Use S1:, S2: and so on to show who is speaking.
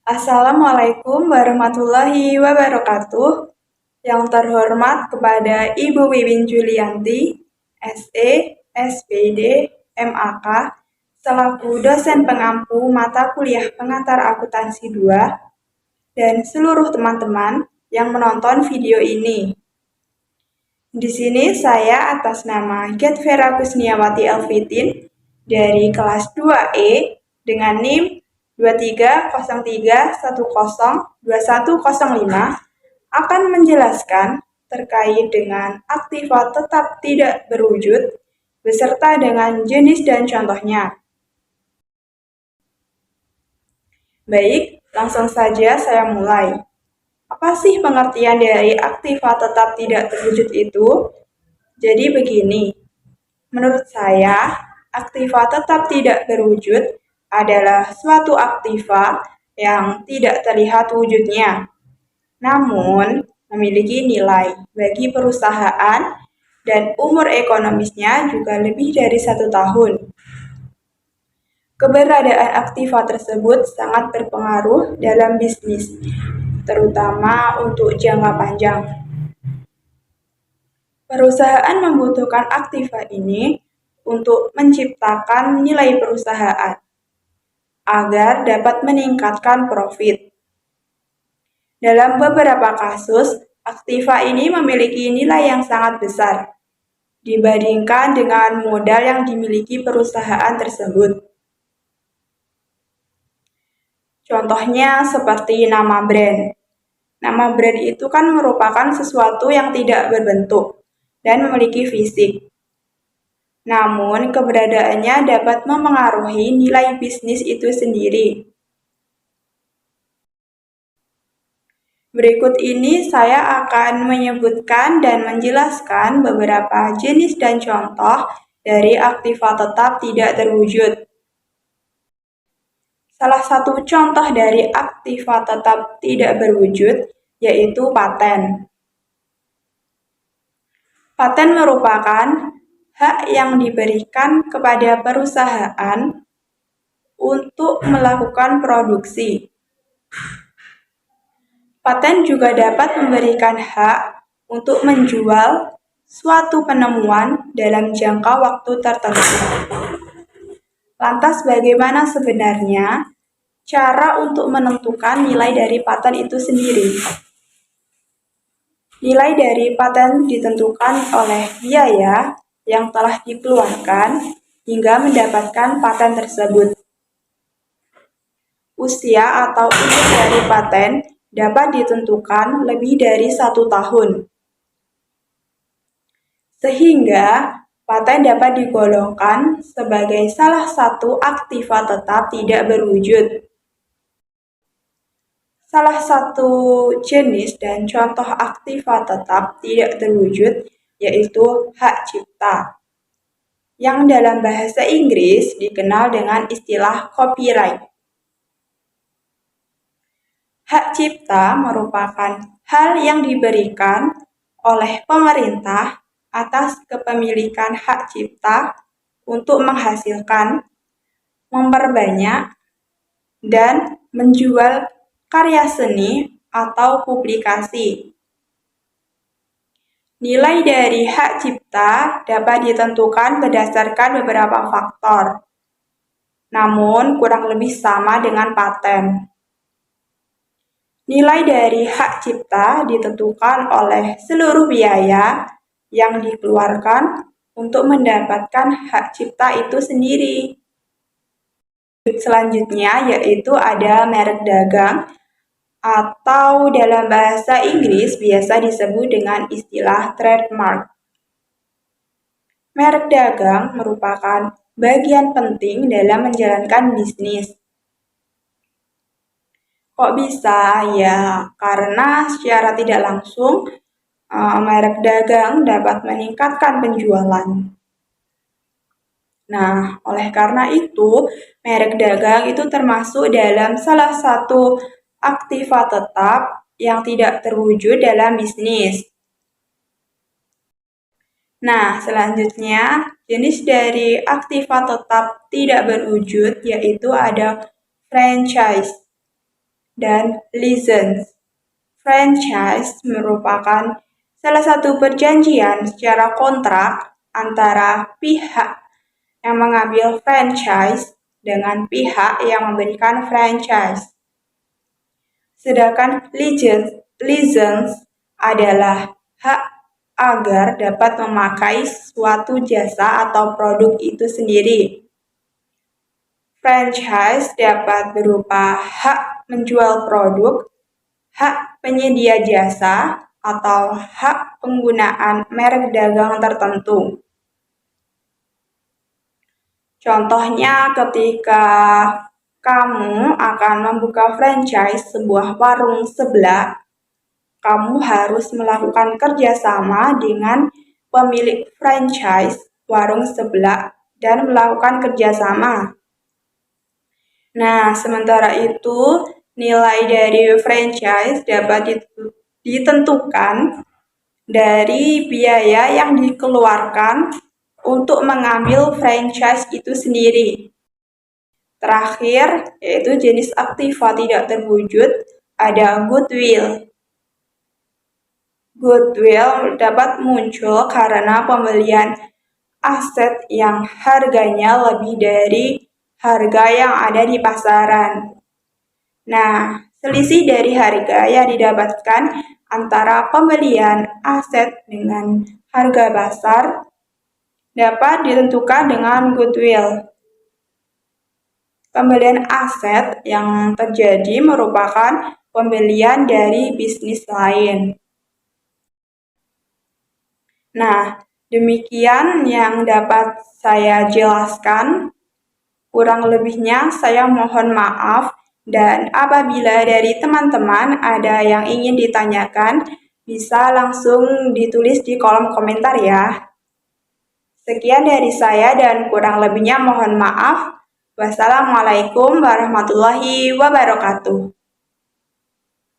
S1: Assalamualaikum warahmatullahi wabarakatuh. Yang terhormat kepada Ibu Wiwin Julianti, SE, SPD, MAK, selaku dosen pengampu mata kuliah pengantar akuntansi 2, dan seluruh teman-teman yang menonton video ini. Di sini saya atas nama Getvera Kusniawati Elvitin dari kelas 2E dengan NIM 2303102105 akan menjelaskan terkait dengan aktiva tetap tidak berwujud beserta dengan jenis dan contohnya. Baik, langsung saja saya mulai. Apa sih pengertian dari aktiva tetap tidak terwujud itu? Jadi begini, menurut saya, aktiva tetap tidak berwujud adalah suatu aktiva yang tidak terlihat wujudnya, namun memiliki nilai bagi perusahaan dan umur ekonomisnya juga lebih dari 1 tahun. Keberadaan aktiva tersebut sangat berpengaruh dalam bisnis, terutama untuk jangka panjang. Perusahaan membutuhkan aktiva ini untuk menciptakan nilai perusahaan agar dapat meningkatkan profit. Dalam beberapa kasus, aktiva ini memiliki nilai yang sangat besar dibandingkan dengan modal yang dimiliki perusahaan tersebut. Contohnya seperti nama brand. Nama brand itu kan merupakan sesuatu yang tidak berbentuk dan memiliki fisik. Namun, keberadaannya dapat memengaruhi nilai bisnis itu sendiri. Berikut ini saya akan menyebutkan dan menjelaskan beberapa jenis dan contoh dari aktiva tetap tidak terwujud. Salah satu contoh dari aktiva tetap tidak berwujud yaitu paten. Paten merupakan hak yang diberikan kepada perusahaan untuk melakukan produksi. Paten juga dapat memberikan hak untuk menjual suatu penemuan dalam jangka waktu tertentu. Lantas bagaimana sebenarnya cara untuk menentukan nilai dari paten itu sendiri? Nilai dari paten ditentukan oleh biaya yang telah dikeluarkan hingga mendapatkan paten tersebut. Usia atau umur dari paten dapat ditentukan lebih dari 1 tahun. Sehingga paten dapat digolongkan sebagai salah satu aktiva tetap tidak berwujud. Salah satu jenis dan contoh aktiva tetap tidak terwujud yaitu hak cipta, yang dalam bahasa Inggris dikenal dengan istilah copyright. Hak cipta merupakan hal yang diberikan oleh pemerintah atas kepemilikan hak cipta untuk menghasilkan, memperbanyak, dan menjual karya seni atau publikasi. Nilai dari hak cipta dapat ditentukan berdasarkan beberapa faktor, namun kurang lebih sama dengan paten. Nilai dari hak cipta ditentukan oleh seluruh biaya yang dikeluarkan untuk mendapatkan hak cipta itu sendiri. Selanjutnya yaitu ada merek dagang atau dalam bahasa Inggris biasa disebut dengan istilah trademark. Merek dagang merupakan bagian penting dalam menjalankan bisnis. Kok bisa? Ya, karena secara tidak langsung merek dagang dapat meningkatkan penjualan. Nah, oleh karena itu, merek dagang itu termasuk dalam salah satu aktiva tetap yang tidak terwujud dalam bisnis. Nah, selanjutnya, jenis dari aktiva tetap tidak berwujud yaitu ada franchise. dan license. Franchise merupakan salah satu perjanjian secara kontrak antara pihak yang mengambil franchise dengan pihak yang memberikan franchise. Sedangkan license adalah hak agar dapat memakai suatu jasa atau produk itu sendiri. Franchise dapat berupa hak menjual produk, hak penyedia jasa, atau hak penggunaan merek dagang tertentu. Contohnya ketika kamu akan membuka franchise sebuah warung sebelah, kamu harus melakukan kerjasama dengan pemilik franchise warung sebelah dan melakukan kerjasama. Nah, sementara itu nilai dari franchise dapat ditentukan dari biaya yang dikeluarkan untuk mengambil franchise itu sendiri. Terakhir, yaitu jenis aktiva tidak terwujud, ada goodwill. Goodwill dapat muncul karena pembelian aset yang harganya lebih dari harga yang ada di pasaran. Nah, selisih dari harga yang didapatkan antara pembelian aset dengan harga pasar dapat ditentukan dengan goodwill. Pembelian aset yang terjadi merupakan pembelian dari bisnis lain. Nah, demikian yang dapat saya jelaskan. Kurang lebihnya saya mohon maaf, dan apabila dari teman-teman ada yang ingin ditanyakan, bisa langsung ditulis di kolom komentar ya. Sekian dari saya dan kurang lebihnya mohon maaf. Wassalamualaikum warahmatullahi wabarakatuh.